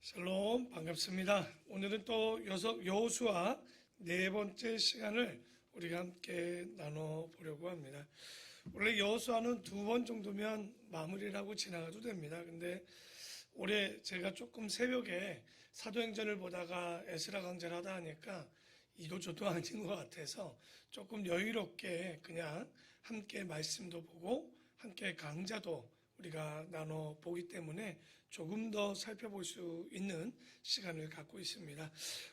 샬롬, 반갑습니다. 오늘은 또 여호수아 네 번째 시간을 우리가 함께 나눠보려고 합니다. 원래 여호수아는 두 번 정도면 마무리를 하고 지나가도 됩니다. 근데 올해 제가 조금 새벽에 사도행전을 보다가 에스라 강좌를 하다 하니까 이도 저도 아닌 것 같아서 조금 여유롭게 그냥 함께 말씀도 보고 함께 강좌도 우리가 나눠보기 때문에 조금 더 살펴볼 수 있는 시간을 갖고 있습니다.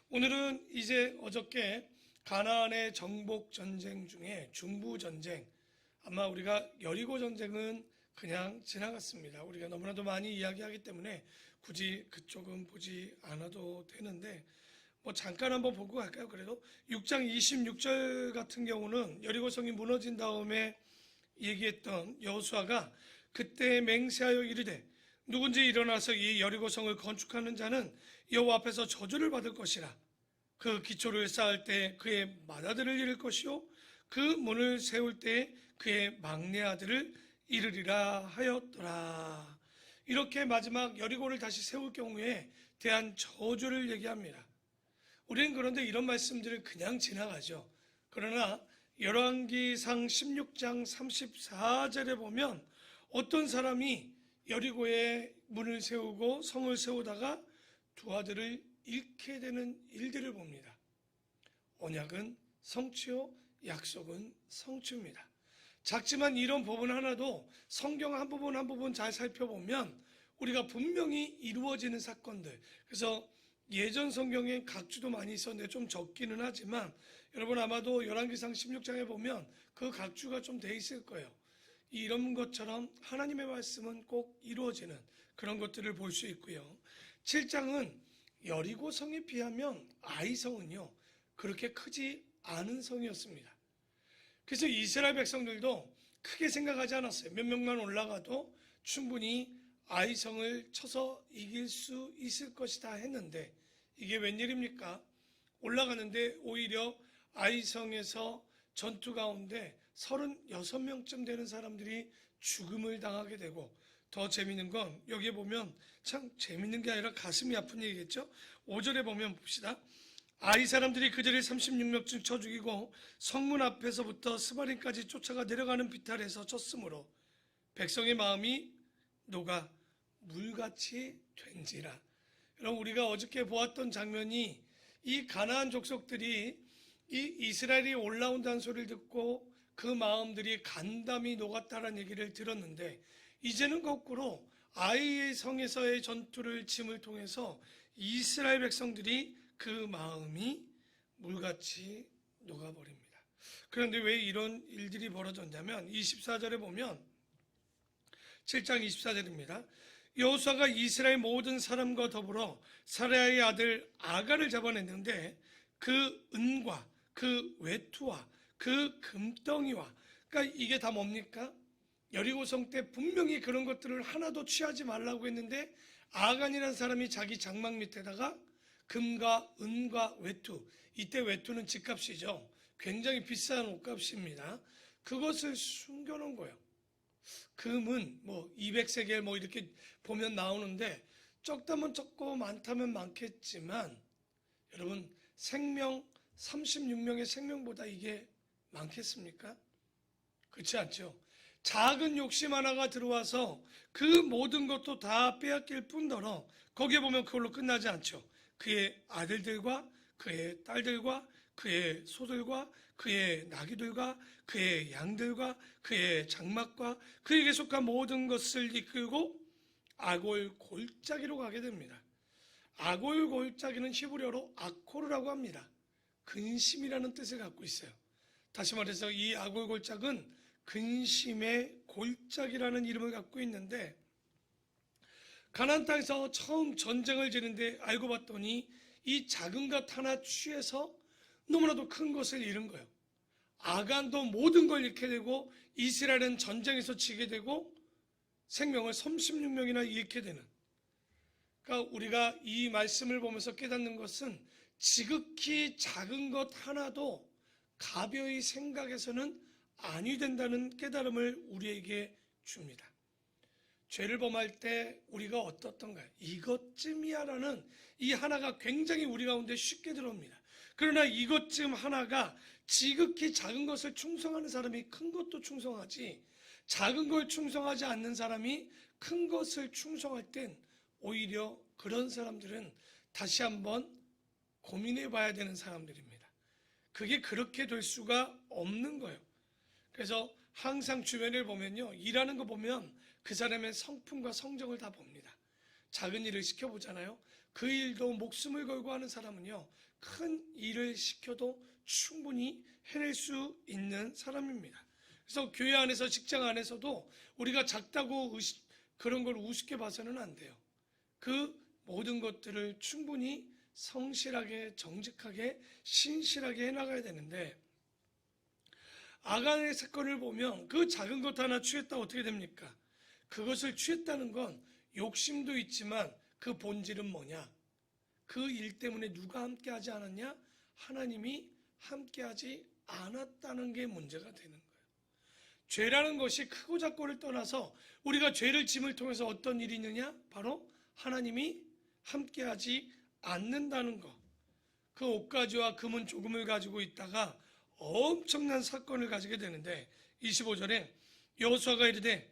오늘은 이제 어저께 가나안의 정복 전쟁 중에 중부 전쟁, 아마 우리가 여리고 전쟁은 그냥 지나갔습니다. 우리가 너무나도 많이 이야기하기 때문에 굳이 그쪽은 보지 않아도 되는데 잠깐 한번 보고 갈까요? 그래도 6장 26절 같은 경우는 여리고성이 무너진 다음에 얘기했던 여호수아가 그때 맹세하여 이르되 누군지 일어나서 이 여리고성을 건축하는 자는 여호와 앞에서 저주를 받을 것이라. 그 기초를 쌓을 때 그의 맏아들을 잃을 것이요 그 문을 세울 때 그의 막내 아들을 잃으리라 하였더라. 이렇게 마지막 여리고를 다시 세울 경우에 대한 저주를 얘기합니다. 우리는 그런데 이런 말씀들을 그냥 지나가죠. 그러나 열왕기상 16장 34절에 보면 어떤 사람이 여리고에 문을 세우고 성을 세우다가 두 아들을 잃게 되는 일들을 봅니다. 언약은 성취요, 약속은 성취입니다. 작지만 이런 부분 하나도 성경 한 부분 한 부분 잘 살펴보면 우리가 분명히 이루어지는 사건들. 그래서 예전 성경에 각주도 많이 있었는데 좀 적기는 하지만 여러분 아마도 열왕기상 16장에 보면 그 각주가 좀 돼 있을 거예요. 이런 것처럼 하나님의 말씀은 꼭 이루어지는 그런 것들을 볼 수 있고요. 7장은 여리고 성에 비하면 아이성은요 그렇게 크지 않은 성이었습니다. 그래서 이스라엘 백성들도 크게 생각하지 않았어요. 몇 명만 올라가도 충분히 아이성을 쳐서 이길 수 있을 것이다 했는데 이게 웬일입니까? 올라가는데 오히려 아이성에서 전투 가운데 36명쯤 되는 사람들이 죽음을 당하게 되고, 더 재밌는 건 여기에 보면 참 재밌는 게 아니라 가슴이 아픈 얘기겠죠. 5절에 보면 봅시다. 아이 사람들이 그들을 36명쯤 쳐 죽이고 성문 앞에서부터 스바림까지 쫓아가 내려가는 비탈에서 쳤으므로 백성의 마음이 녹아 물같이 된지라. 여러분, 우리가 어저께 보았던 장면이 이 가나안 족속들이 이 이스라엘이 올라온다는 소리를 듣고 그 마음들이 간담이 녹았다는 얘기를 들었는데, 이제는 거꾸로 아이의 성에서의 전투를 짐을 통해서 이스라엘 백성들이 그 마음이 물같이 녹아버립니다. 그런데 왜 이런 일들이 벌어졌냐면 24절에 보면 7장 24절입니다. 여호수아가 이스라엘 모든 사람과 더불어 사라야의 아들 아가를 잡아냈는데 그 은과 그 외투와 그 금덩이와, 그러니까 이게 다 뭡니까? 여리고성 때 분명히 그런 것들을 하나도 취하지 말라고 했는데 아간이라는 사람이 자기 장막 밑에다가 금과 은과 외투, 이때 외투는 집값이죠. 굉장히 비싼 옷값입니다. 그것을 숨겨놓은 거예요. 금은 200세겔 이렇게 보면 나오는데 적다면 적고 많다면 많겠지만 여러분, 생명 36명의 생명보다 이게 많겠습니까? 그렇지 않죠. 작은 욕심 하나가 들어와서 그 모든 것도 다 빼앗길 뿐더러 거기에 보면 그걸로 끝나지 않죠. 그의 아들들과 그의 딸들과 그의 소들과 그의 나귀들과 그의 양들과 그의 장막과 그에게 속한 모든 것을 이끌고 아골 골짜기로 가게 됩니다. 아골 골짜기는 히브리어로 아코르라고 합니다. 근심이라는 뜻을 갖고 있어요. 다시 말해서 이 아골 골짜기는 근심의 골짜기라는 이름을 갖고 있는데, 가나안 땅에서 처음 전쟁을 지는데 알고 봤더니 이 작은 것 하나 취해서 너무나도 큰 것을 잃은 거예요. 아간도 모든 걸 잃게 되고 이스라엘은 전쟁에서 지게 되고 생명을 36명이나 잃게 되는. 그러니까 우리가 이 말씀을 보면서 깨닫는 것은 지극히 작은 것 하나도 가벼이 생각해서는 아니 된다는 깨달음을 우리에게 줍니다. 죄를 범할 때 우리가 어떻던가 이것쯤이야라는 이 하나가 굉장히 우리 가운데 쉽게 들어옵니다. 그러나 이것쯤 하나가 지극히 작은 것을 충성하는 사람이 큰 것도 충성하지, 작은 걸 충성하지 않는 사람이 큰 것을 충성할 땐 오히려 그런 사람들은 다시 한번 고민해 봐야 되는 사람들입니다. 그게 그렇게 될 수가 없는 거예요. 그래서 항상 주변을 보면요, 일하는 거 보면 그 사람의 성품과 성정을 다 봅니다. 작은 일을 시켜보잖아요. 그 일도 목숨을 걸고 하는 사람은요, 큰 일을 시켜도 충분히 해낼 수 있는 사람입니다. 그래서 교회 안에서, 직장 안에서도 우리가 작다고 그런 걸 우습게 봐서는 안 돼요. 그 모든 것들을 충분히 성실하게, 정직하게, 신실하게 해나가야 되는데, 아간의 사건을 보면 그 작은 것 하나 취했다 어떻게 됩니까? 그것을 취했다는 건 욕심도 있지만 그 본질은 뭐냐? 그 일 때문에 누가 함께하지 않았냐? 하나님이 함께하지 않았다는 게 문제가 되는 거예요. 죄라는 것이 크고 작고를 떠나서 우리가 죄를 짐을 통해서 어떤 일이 있느냐? 바로 하나님이 함께하지 않는다는 것. 그 옷가지와 금은 조금을 가지고 있다가 엄청난 사건을 가지게 되는데 25절에 여호수아가 이르되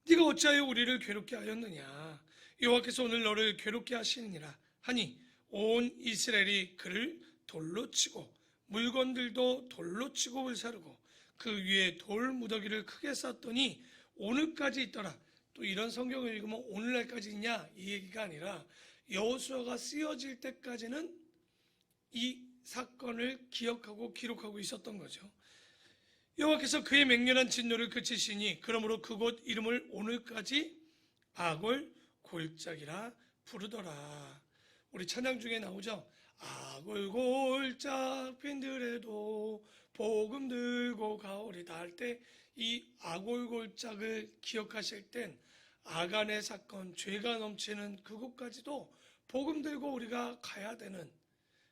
네가 어찌하여 우리를 괴롭게 하였느냐? 여호와께서 오늘 너를 괴롭게 하시느니라 하니 온 이스라엘이 그를 돌로 치고 물건들도 돌로 치고 불사르고 그 위에 돌 무더기를 크게 쌓더니 오늘까지 있더라. 또 이런 성경을 읽으면 오늘날까지 있냐? 이 얘기가 아니라 여호수아가 쓰여질 때까지는 이 사건을 기억하고 기록하고 있었던 거죠. 여호와께서 그의 맹렬한 진노를 그치시니 그러므로 그곳 이름을 오늘까지 아골 골짜기라 부르더라. 우리 찬양 중에 나오죠. 아골 골짝 빈들에도 복음 들고 가오리다 할 때 이 아골 골짝을 기억하실 땐 아간의 사건, 죄가 넘치는 그곳까지도 복음 들고 우리가 가야 되는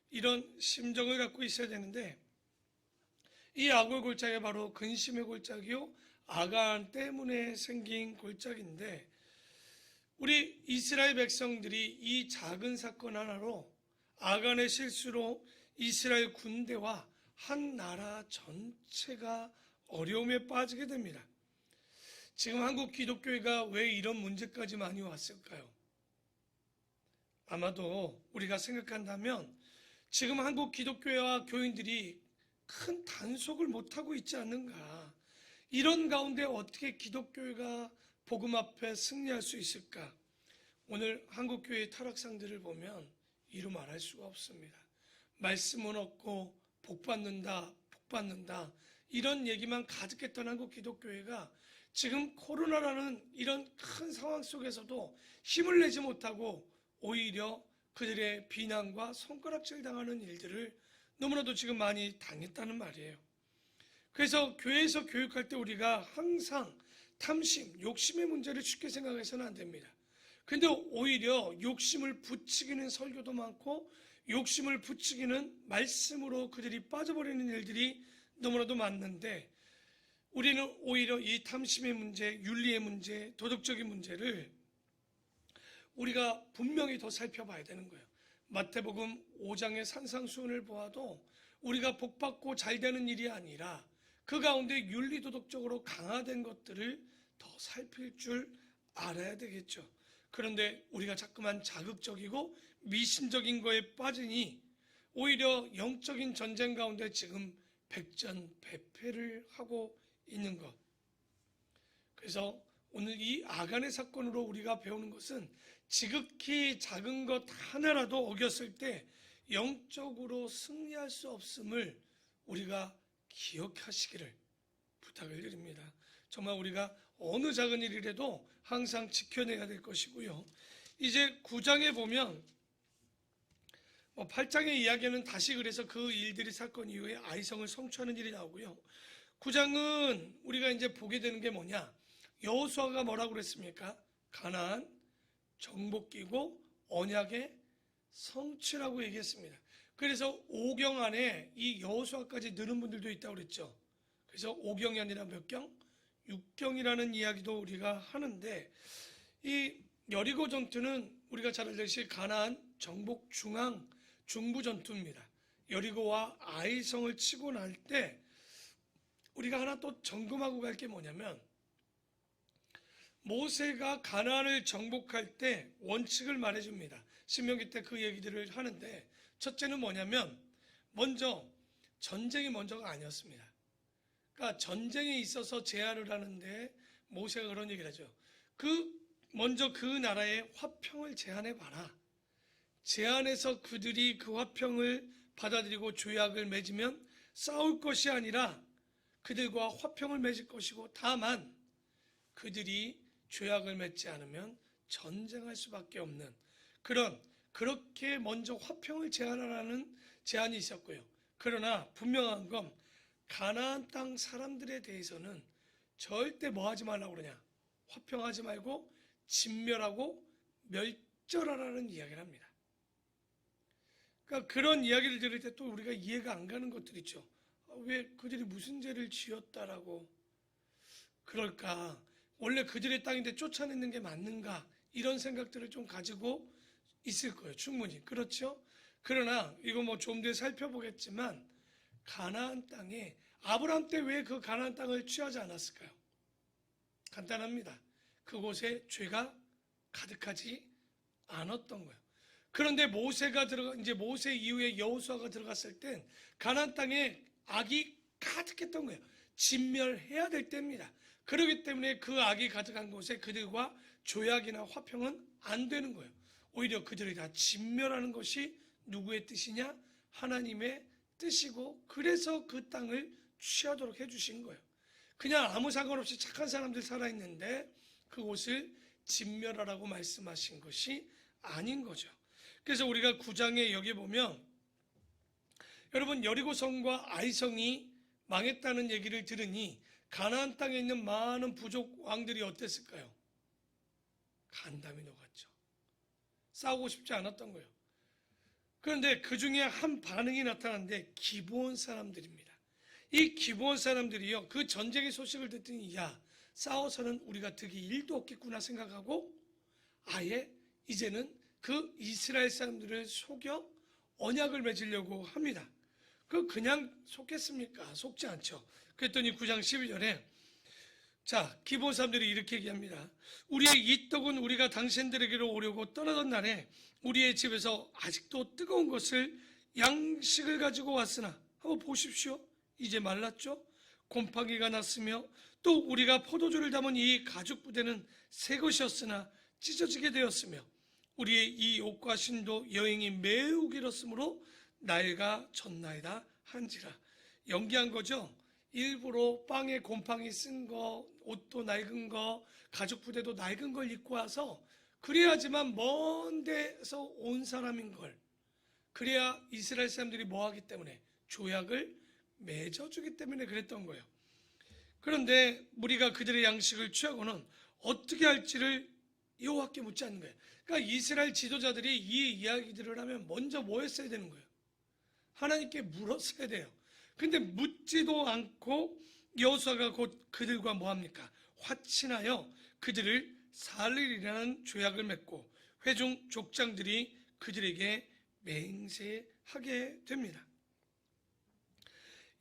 이런 심정을 갖고 있어야 되는데, 이 아골 골짜기가 바로 근심의 골짜기요, 아간 때문에 생긴 골짜기인데, 우리 이스라엘 백성들이 이 작은 사건 하나로, 아간의 실수로 이스라엘 군대와 한 나라 전체가 어려움에 빠지게 됩니다. 지금 한국 기독교회가 왜 이런 문제까지 많이 왔을까요? 아마도 우리가 생각한다면 지금 한국 기독교회와 교인들이 큰 단속을 못하고 있지 않는가. 이런 가운데 어떻게 기독교회가 복음 앞에 승리할 수 있을까? 오늘 한국교회의 타락상들을 보면 이루 말할 수가 없습니다. 말씀은 없고 복받는다, 복받는다 이런 얘기만 가득했던 한국 기독교회가 지금 코로나라는 이런 큰 상황 속에서도 힘을 내지 못하고 오히려 그들의 비난과 손가락질 당하는 일들을 너무나도 지금 많이 당했다는 말이에요. 그래서 교회에서 교육할 때 우리가 항상 탐심, 욕심의 문제를 쉽게 생각해서는 안 됩니다. 근데 오히려 욕심을 부추기는 설교도 많고 욕심을 부추기는 말씀으로 그들이 빠져버리는 일들이 너무나도 많는데, 우리는 오히려 이 탐심의 문제, 윤리의 문제, 도덕적인 문제를 우리가 분명히 더 살펴봐야 되는 거예요. 마태복음 5장의 산상수훈을 보아도 우리가 복받고 잘되는 일이 아니라 그 가운데 윤리도덕적으로 강화된 것들을 더 살필 줄 알아야 되겠죠. 그런데 우리가 자꾸만 자극적이고 미신적인 거에 빠지니 오히려 영적인 전쟁 가운데 지금 백전백패를 하고 있는 것. 그래서 오늘 이 아간의 사건으로 우리가 배우는 것은 지극히 작은 것 하나라도 어겼을 때 영적으로 승리할 수 없음을 우리가 기억하시기를 부탁을 드립니다. 정말 우리가 어느 작은 일이라도 항상 지켜내야 될 것이고요. 이제 9장에 보면 8장의 이야기는 다시 그래서 그 일들이 사건 이후에 아이성을 성취하는 일이 나오고요. 9장은 우리가 이제 보게 되는 게 뭐냐? 여호수아가 뭐라고 그랬습니까? 가나안 정복기고 언약의 성취라고 얘기했습니다. 그래서 5경 안에 이 여호수아까지 넣는 분들도 있다고 그랬죠. 그래서 5경이 아니라 몇 경? 6경이라는 이야기도 우리가 하는데, 이 여리고 전투는 우리가 잘 알듯이 가나안 정복 중부 전투입니다. 여리고와 아이성을 치고 날 때 우리가 하나 또 점검하고 갈 게 뭐냐면, 모세가 가나안을 정복할 때 원칙을 말해줍니다. 신명기 때 그 얘기들을 하는데, 첫째는 뭐냐면 먼저 전쟁이 먼저가 아니었습니다. 그러니까 전쟁에 있어서 제안을 하는데 모세가 그런 얘기를 하죠. 먼저 그 나라의 화평을 제안해 봐라. 제안해서 그들이 그 화평을 받아들이고 조약을 맺으면 싸울 것이 아니라 그들과 화평을 맺을 것이고, 다만 그들이 조약을 맺지 않으면 전쟁할 수밖에 없는 그렇게 먼저 화평을 제안하라는 제안이 있었고요. 그러나 분명한 건 가나안 땅 사람들에 대해서는 절대 뭐 하지 말라고 그러냐, 화평하지 말고 진멸하고 멸절하라는 이야기를 합니다. 그러니까 그런 이야기를 들을 때 또 우리가 이해가 안 가는 것들 있죠. 왜 그들이 무슨 죄를 지었다라고 그럴까? 원래 그들의 땅인데 쫓아내는 게 맞는가? 이런 생각들을 좀 가지고 있을 거예요. 충분히. 그렇죠? 그러나 이거 뭐 좀 더 살펴보겠지만, 가나안 땅에 아브라함 때 왜 그 가나안 땅을 취하지 않았을까요? 간단합니다. 그곳에 죄가 가득하지 않았던 거예요. 그런데 이제 모세 이후에 여호수아가 들어갔을 땐 가나안 땅에 악이 가득했던 거예요. 진멸해야 될 때입니다. 그렇기 때문에 그 악이 가득한 곳에 그들과 조약이나 화평은 안 되는 거예요. 오히려 그들이 다 진멸하는 것이 누구의 뜻이냐? 하나님의 뜻이고, 그래서 그 땅을 취하도록 해주신 거예요. 그냥 아무 상관없이 착한 사람들 살아있는데 그곳을 진멸하라고 말씀하신 것이 아닌 거죠. 그래서 우리가 9장에 여기 보면, 여러분 여리고성과 아이성이 망했다는 얘기를 들으니 가나안 땅에 있는 많은 부족 왕들이 어땠을까요? 간담이 녹았죠. 싸우고 싶지 않았던 거예요. 그런데 그 중에 한 반응이 나타났는데 기브온 사람들입니다. 이 기브온 사람들이요, 그 전쟁의 소식을 듣더니 싸워서는 우리가 득이 일도 없겠구나 생각하고 아예 이제는 그 이스라엘 사람들을 속여 언약을 맺으려고 합니다. 그냥 속겠습니까? 속지 않죠. 그랬더니 9장 12절에 기브온 사람들이 이렇게 얘기합니다. 우리의 이 떡은 우리가 당신들에게로 오려고 떠나던 날에 우리의 집에서 아직도 뜨거운 것을 양식을 가지고 왔으나, 한번 보십시오. 이제 말랐죠? 곰팡이가 났으며, 또 우리가 포도주를 담은 이 가죽 부대는 새 것이었으나 찢어지게 되었으며, 우리의 이 옷과 신도 여행이 매우 길었으므로 낡아졌나이다 한지라. 연기한 거죠. 일부러 빵에 곰팡이 쓴 거, 옷도 낡은 거, 가죽 부대도 낡은 걸 입고 와서, 그래야지만 먼 데서 온 사람인 걸, 그래야 이스라엘 사람들이 뭐 하기 때문에? 조약을 맺어주기 때문에 그랬던 거예요. 그런데 우리가 그들의 양식을 취하고는 어떻게 할지를 여호와께 묻지 않는 거예요. 그러니까 이스라엘 지도자들이 이 이야기들을 하면 먼저 뭐 했어야 되는 거예요? 하나님께 물었어야 돼요. 근데 묻지도 않고 여호수아가 곧 그들과 뭐합니까? 화친하여 그들을 살리리라는 조약을 맺고 회중 족장들이 그들에게 맹세하게 됩니다.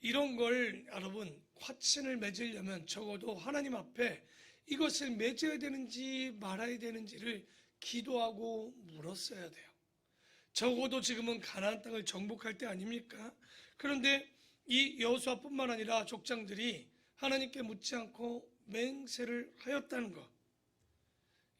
이런 걸 여러분, 화친을 맺으려면 적어도 하나님 앞에 이것을 맺어야 되는지 말아야 되는지를 기도하고 물었어야 돼요. 적어도 지금은 가나안 땅을 정복할 때 아닙니까? 그런데 이 여호수아뿐만 아니라 족장들이 하나님께 묻지 않고 맹세를 하였다는 것,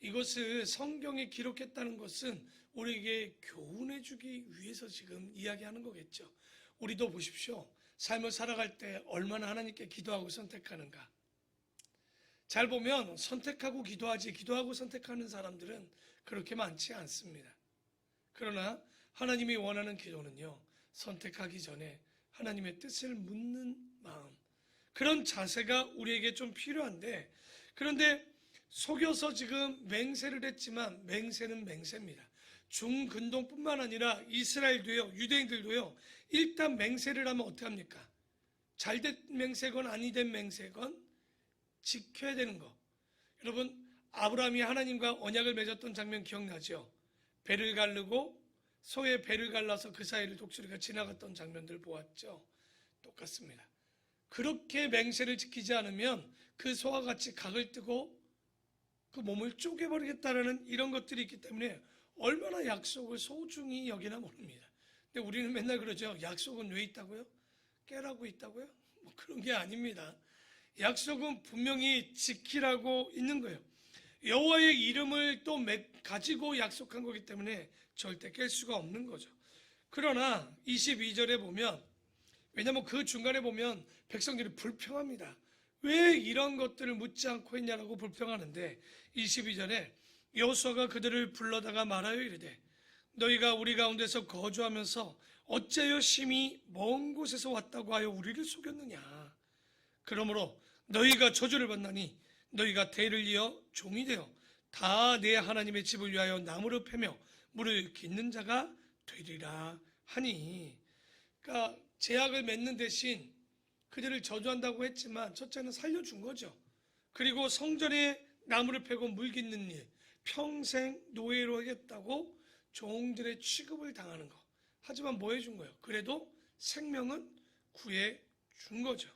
이것을 성경에 기록했다는 것은 우리에게 교훈해 주기 위해서 지금 이야기하는 거겠죠. 우리도 보십시오. 삶을 살아갈 때 얼마나 하나님께 기도하고 선택하는가. 잘 보면 선택하고 기도하지, 기도하고 선택하는 사람들은 그렇게 많지 않습니다. 그러나 하나님이 원하는 기도는요, 선택하기 전에 하나님의 뜻을 묻는 마음, 그런 자세가 우리에게 좀 필요한데, 그런데 속여서 지금 맹세를 했지만 맹세는 맹세입니다. 중근동뿐만 아니라 이스라엘도요, 유대인들도요, 일단 맹세를 하면 어떻게 합니까? 잘된 맹세건 아니된 맹세건 지켜야 되는 거. 여러분, 아브라함이 하나님과 언약을 맺었던 장면 기억나죠? 배를 가르고 소의 배를 갈라서 그 사이를 독수리가 지나갔던 장면들 보았죠? 똑같습니다. 그렇게 맹세를 지키지 않으면 그 소와 같이 각을 뜨고 그 몸을 쪼개버리겠다라는 이런 것들이 있기 때문에 얼마나 약속을 소중히 여기나 모릅니다. 근데 우리는 맨날 그러죠. 약속은 왜 있다고요? 깨라고 있다고요? 뭐 그런 게 아닙니다. 약속은 분명히 지키라고 있는 거예요. 여호와의 이름을 또 가지고 약속한 거기 때문에 절대 깰 수가 없는 거죠. 그러나 22절에 보면, 왜냐하면 그 중간에 보면 백성들이 불평합니다. 왜 이런 것들을 묻지 않고 했냐라고 불평하는데 22절에 여호수아가 그들을 불러다가 말하여 이르되 너희가 우리 가운데서 거주하면서 어째여 심히 먼 곳에서 왔다고 하여 우리를 속였느냐. 그러므로 너희가 저주를 받나니 너희가 대를 이어 종이 되어 다 내 하나님의 집을 위하여 나무를 패며 물을 깃는 자가 되리라 하니. 그러니까 제약을 맺는 대신 그들을 저주한다고 했지만 첫째는 살려준 거죠. 그리고 성전에 나무를 패고 물 깃는 일, 평생 노예로 하겠다고 종들의 취급을 당하는 거. 하지만 뭐 해준 거예요? 그래도 생명은 구해 준 거죠.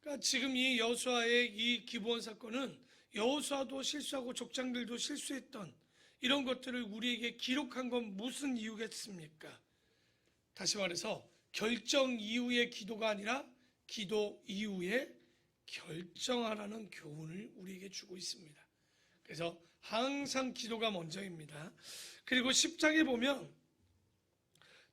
그러니까 지금 이 여호수아의 이 기브온 사건은 여호수아도 실수하고 족장들도 실수했던 이런 것들을 우리에게 기록한 건 무슨 이유겠습니까? 다시 말해서 결정 이후의 기도가 아니라 기도 이후에 결정하라는 교훈을 우리에게 주고 있습니다. 그래서 항상 기도가 먼저입니다. 그리고 10장에 보면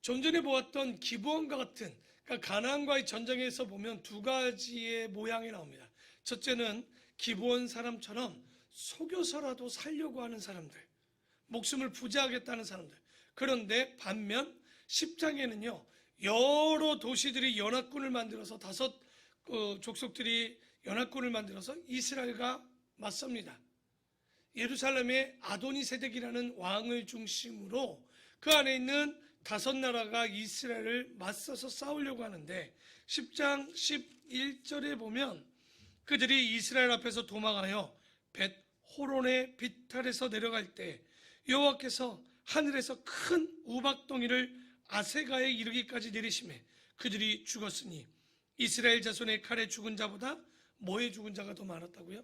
좀 전에 보았던 기브온과 같은, 그러니까 가나안과의 전쟁에서 보면 두 가지의 모양이 나옵니다. 첫째는 기브온 사람처럼 속여서라도 살려고 하는 사람들, 목숨을 부지하겠다는 사람들. 그런데 반면 10장에는요 여러 도시들이 연합군을 만들어서 다섯 족속들이 연합군을 만들어서 이스라엘과 맞섭니다. 예루살렘의 아도니세덱이라는 왕을 중심으로 그 안에 있는 다섯 나라가 이스라엘을 맞서서 싸우려고 하는데 10장 11절에 보면 그들이 이스라엘 앞에서 도망하여 벳 호론의 비탈에서 내려갈 때 여호와께서 하늘에서 큰 우박덩이를 아세가에 이르기까지 내리심에 그들이 죽었으니 이스라엘 자손의 칼에 죽은 자보다 뭐에 죽은 자가 더 많았다고요?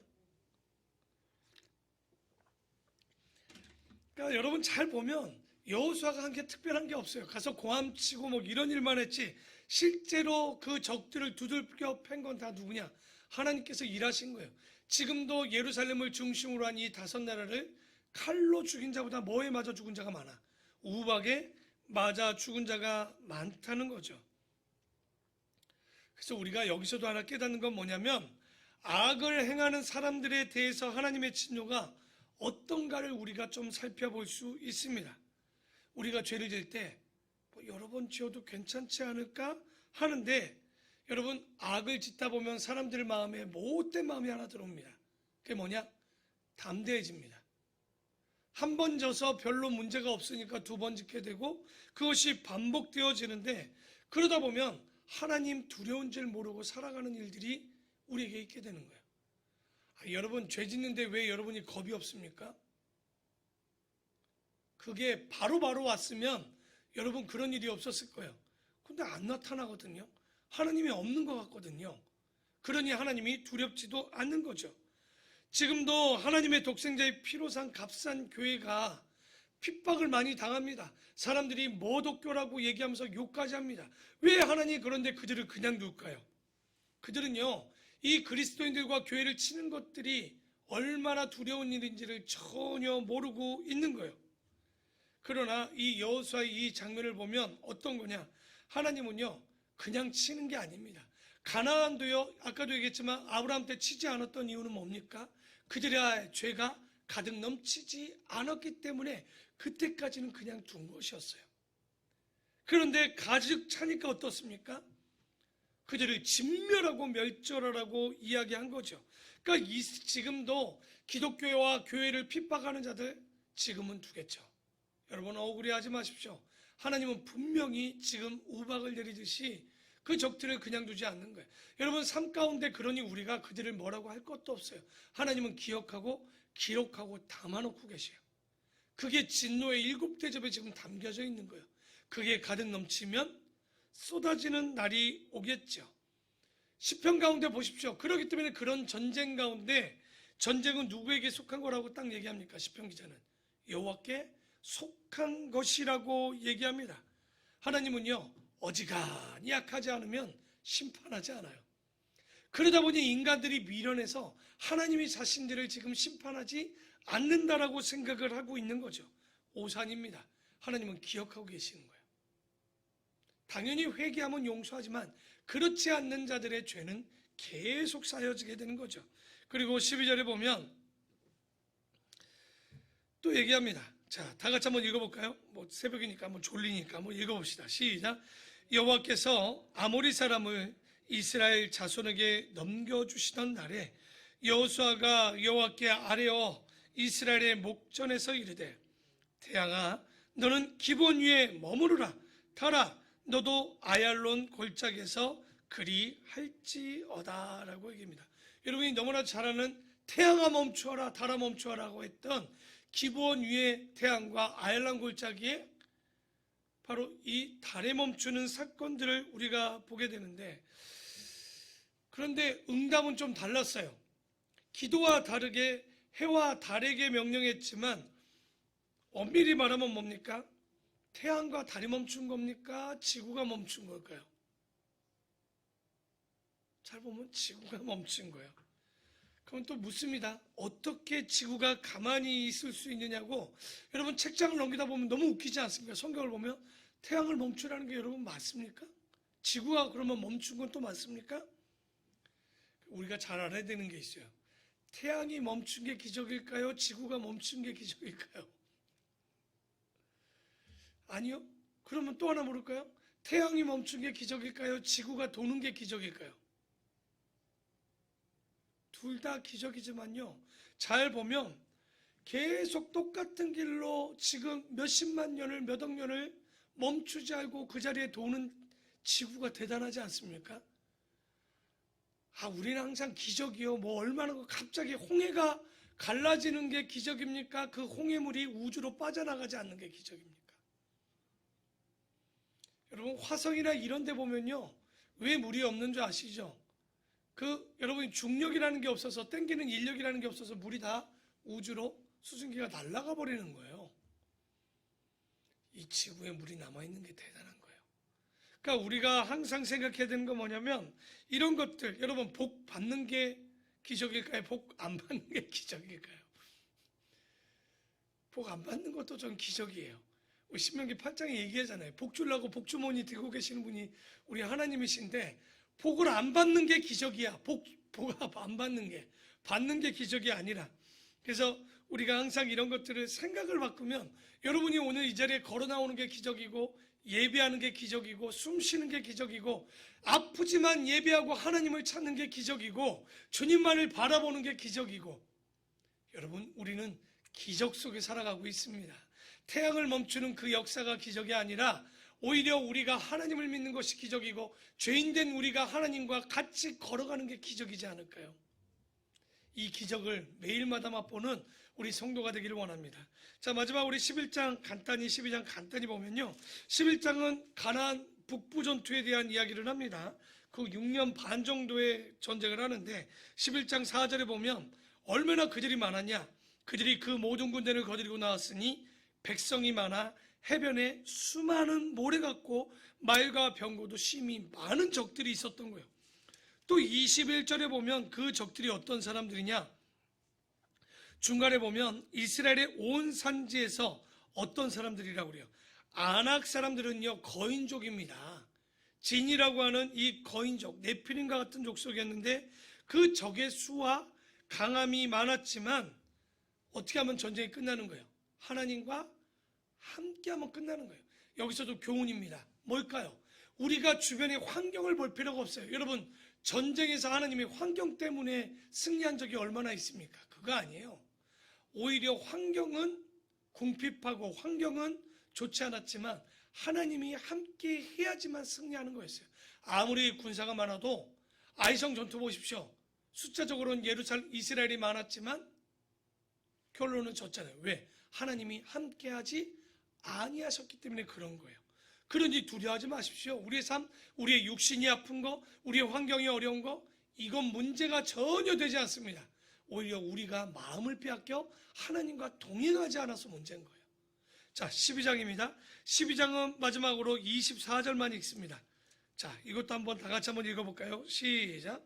그러니까 여러분 잘 보면 여호수아가 한 게 특별한 게 없어요. 가서 고함치고 뭐 이런 일만 했지 실제로 그 적들을 두들겨 팬 건 다 누구냐? 하나님께서 일하신 거예요. 지금도 예루살렘을 중심으로 한 이 다섯 나라를 칼로 죽인 자보다 뭐에 맞아 죽은 자가 많아? 우박에 맞아 죽은 자가 많다는 거죠. 그래서 우리가 여기서도 하나 깨닫는 건 뭐냐면 악을 행하는 사람들에 대해서 하나님의 진노가 어떤가를 우리가 좀 살펴볼 수 있습니다. 우리가 죄를 지을 때 여러 번 지어도 괜찮지 않을까 하는데 여러분 악을 짓다 보면 사람들 마음에 못된 마음이 하나 들어옵니다. 그게 뭐냐? 담대해집니다. 한 번 져서 별로 문제가 없으니까 두 번 짓게 되고 그것이 반복되어지는데 그러다 보면 하나님 두려운 줄 모르고 살아가는 일들이 우리에게 있게 되는 거예요. 여러분 죄 짓는데 왜 여러분이 겁이 없습니까? 그게 바로 왔으면 여러분 그런 일이 없었을 거예요. 근데 안 나타나거든요. 하나님이 없는 것 같거든요. 그러니 하나님이 두렵지도 않는 거죠. 지금도 하나님의 독생자의 피로산 값싼 교회가 핍박을 많이 당합니다. 사람들이 모독교라고 얘기하면서 욕까지 합니다. 왜 하나님 그런데 그들을 그냥 둘까요? 그들은요 이 그리스도인들과 교회를 치는 것들이 얼마나 두려운 일인지를 전혀 모르고 있는 거예요. 그러나 이 여호수아의 이 장면을 보면 어떤 거냐? 하나님은요 그냥 치는 게 아닙니다. 가나안도요 아까도 얘기했지만 아브라함 때 치지 않았던 이유는 뭡니까? 그들의 죄가 가득 넘치지 않았기 때문에 그때까지는 그냥 둔 것이었어요. 그런데 가득 차니까 어떻습니까? 그들을 진멸하고 멸절하라고 이야기한 거죠. 그러니까 지금도 기독교와 교회를 핍박하는 자들 지금은 두겠죠. 여러분 억울해하지 마십시오. 하나님은 분명히 지금 우박을 내리듯이 그 적들을 그냥 두지 않는 거예요. 여러분, 삶 가운데 그러니 우리가 그들을 뭐라고 할 것도 없어요. 하나님은 기억하고 기록하고 담아놓고 계세요. 그게 진노의 7대접에 지금 담겨져 있는 거예요. 그게 가득 넘치면 쏟아지는 날이 오겠죠. 시편 가운데 보십시오. 그렇기 때문에 그런 전쟁 가운데, 전쟁은 누구에게 속한 거라고 딱 얘기합니까? 시편 기자는 여호와께 속한 것이라고 얘기합니다. 하나님은요, 어지간히 약하지 않으면 심판하지 않아요. 그러다 보니 인간들이 미련해서 하나님이 자신들을 지금 심판하지 않는다라고 생각을 하고 있는 거죠. 오산입니다. 하나님은 기억하고 계시는 거예요. 당연히 회개하면 용서하지만 그렇지 않는 자들의 죄는 계속 쌓여지게 되는 거죠. 그리고 12절에 보면 또 얘기합니다. 자, 다 같이 한번 읽어볼까요? 새벽이니까 졸리니까 읽어봅시다. 시작. 여호와께서 아모리 사람을 이스라엘 자손에게 넘겨주시던 날에 여호수아가 여호와께 아뢰어 이스라엘의 목전에서 이르되 태양아 너는 기본 위에 머무르라. 달아 너도 아얄론 골짜기에서 그리할지어다 라고 얘기합니다. 여러분이 너무나 잘 아는 태양아 멈추어라 달아 멈추어라고 했던 기브온 위의 태양과 아얄론 골짜기에 바로 이 달에 멈추는 사건들을 우리가 보게 되는데, 그런데 응답은 좀 달랐어요. 기도와 다르게 해와 달에게 명령했지만 엄밀히 말하면 뭡니까? 태양과 달이 멈춘 겁니까? 지구가 멈춘 걸까요? 잘 보면 지구가 멈춘 거예요. 그럼 또 묻습니다. 어떻게 지구가 가만히 있을 수 있느냐고. 여러분, 책장을 넘기다 보면 너무 웃기지 않습니까? 성경을 보면 태양을 멈추라는 게 여러분 맞습니까? 지구가 그러면 멈춘 건 또 맞습니까? 우리가 잘 알아야 되는 게 있어요. 태양이 멈춘 게 기적일까요? 지구가 멈춘 게 기적일까요? 아니요. 그러면 또 하나 물을까요? 태양이 멈춘 게 기적일까요? 지구가 도는 게 기적일까요? 둘 다 기적이지만요, 잘 보면 계속 똑같은 길로 지금 몇십만 년을, 몇억 년을 멈추지 않고 그 자리에 도는 지구가 대단하지 않습니까? 우리는 항상 기적이요. 얼마나 갑자기 홍해가 갈라지는 게 기적입니까? 그 홍해물이 우주로 빠져나가지 않는 게 기적입니까? 여러분, 화성이나 이런 데 보면요, 왜 물이 없는 줄 아시죠? 여러분이 중력이라는 게 없어서, 땡기는 인력이라는 게 없어서 물이 다 우주로 수증기가 날아가 버리는 거예요. 이 지구에 물이 남아있는 게 대단한 거예요. 그러니까 우리가 항상 생각해야 되는 건 뭐냐면, 이런 것들, 여러분, 복 받는 게 기적일까요? 복 안 받는 게 기적일까요? 복 안 받는 것도 전 기적이에요. 우리 신명기 8장에 얘기하잖아요. 복 주려고 복주머니 들고 계시는 분이 우리 하나님이신데, 복을 안 받는 게 기적이야. 복 안 받는 게. 받는 게 기적이 아니라. 그래서 우리가 항상 이런 것들을 생각을 바꾸면, 여러분이 오늘 이 자리에 걸어 나오는 게 기적이고, 예배하는 게 기적이고, 숨 쉬는 게 기적이고, 아프지만 예배하고 하나님을 찾는 게 기적이고, 주님만을 바라보는 게 기적이고, 여러분, 우리는 기적 속에 살아가고 있습니다. 태양을 멈추는 그 역사가 기적이 아니라 오히려 우리가 하나님을 믿는 것이 기적이고, 죄인된 우리가 하나님과 같이 걸어가는 게 기적이지 않을까요? 이 기적을 매일마다 맛보는 우리 성도가 되기를 원합니다. 자, 마지막 우리 12장 간단히 보면요, 11장은 가나안 북부 전투에 대한 이야기를 합니다. 그 6년 반 정도의 전쟁을 하는데, 11장 4절에 보면 얼마나 그들이 많았냐. 그들이 그 모든 군대를 거느리고 나왔으니 백성이 많아 해변에 수많은 모래 같고 말과 병거도 심히 많은 적들이 있었던 거예요. 또 21절에 보면 그 적들이 어떤 사람들이냐, 중간에 보면 이스라엘의 온 산지에서 어떤 사람들이라고 그래요. 아낙 사람들은요, 거인족입니다. 진이라고 하는 이 거인족, 네피림과 같은 족속이었는데, 그 적의 수와 강함이 많았지만 어떻게 하면 전쟁이 끝나는 거예요? 하나님과 함께 하면 끝나는 거예요. 여기서도 교훈입니다. 뭘까요? 우리가 주변의 환경을 볼 필요가 없어요. 여러분, 전쟁에서 하나님이 환경 때문에 승리한 적이 얼마나 있습니까? 그거 아니에요. 오히려 환경은 궁핍하고 환경은 좋지 않았지만 하나님이 함께 해야지만 승리하는 거였어요. 아무리 군사가 많아도 아이성 전투 보십시오. 숫자적으로는 이스라엘이 많았지만 결론은 졌잖아요. 왜? 하나님이 함께하지 아니하셨기 때문에 그런 거예요. 그러니 두려워하지 마십시오. 우리의 삶, 우리의 육신이 아픈 거, 우리의 환경이 어려운 거, 이건 문제가 전혀 되지 않습니다. 오히려 우리가 마음을 빼앗겨 하나님과 동행하지 않아서 문제인 거예요. 자, 12장입니다. 12장은 마지막으로 24절만 읽습니다. 자, 이것도 한번 다 같이 한번 읽어볼까요? 시작.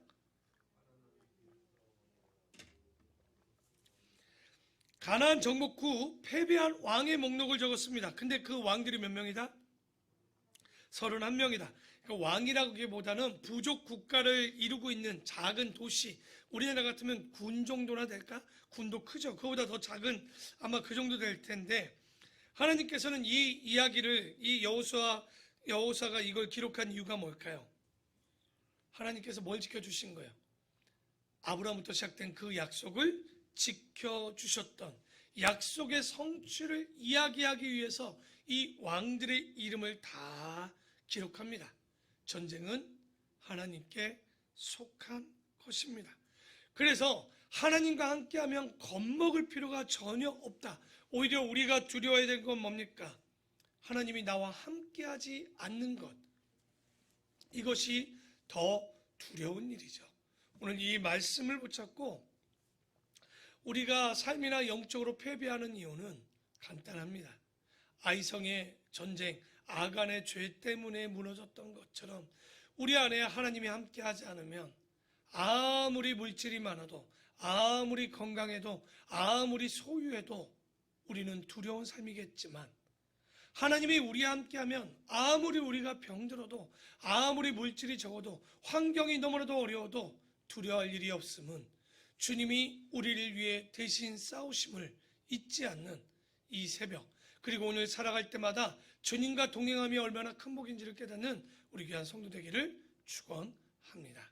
가나안 정복 후 패배한 왕의 목록을 적었습니다. 근데 그 왕들이 몇 명이다? 31명이다. 그러니까 왕이라기보다는 부족 국가를 이루고 있는 작은 도시, 우리나라 같으면 군 정도나 될까? 군도 크죠. 그보다 더 작은 아마 그 정도 될 텐데 하나님께서는 이 이야기를 이 여호수아가 이걸 기록한 이유가 뭘까요? 하나님께서 뭘 지켜주신 거예요? 아브라함부터 시작된 그 약속을 지켜주셨던 약속의 성취를 이야기하기 위해서 이 왕들의 이름을 다 기록합니다. 전쟁은 하나님께 속한 것입니다. 그래서 하나님과 함께하면 겁먹을 필요가 전혀 없다. 오히려 우리가 두려워해야 될 건 뭡니까? 하나님이 나와 함께하지 않는 것. 이것이 더 두려운 일이죠. 오늘 이 말씀을 붙잡고 우리가 삶이나 영적으로 패배하는 이유는 간단합니다. 아이성의 전쟁, 아간의 죄 때문에 무너졌던 것처럼 우리 안에 하나님이 함께하지 않으면 아무리 물질이 많아도 아무리 건강해도 아무리 소유해도 우리는 두려운 삶이겠지만 하나님이 우리와 함께하면 아무리 우리가 병들어도 아무리 물질이 적어도 환경이 너무나도 어려워도 두려워할 일이 없음은 주님이 우리를 위해 대신 싸우심을 잊지 않는 이 새벽, 그리고 오늘 살아갈 때마다 주님과 동행함이 얼마나 큰 복인지를 깨닫는 우리 귀한 성도 되기를 축원합니다.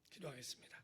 기도하겠습니다.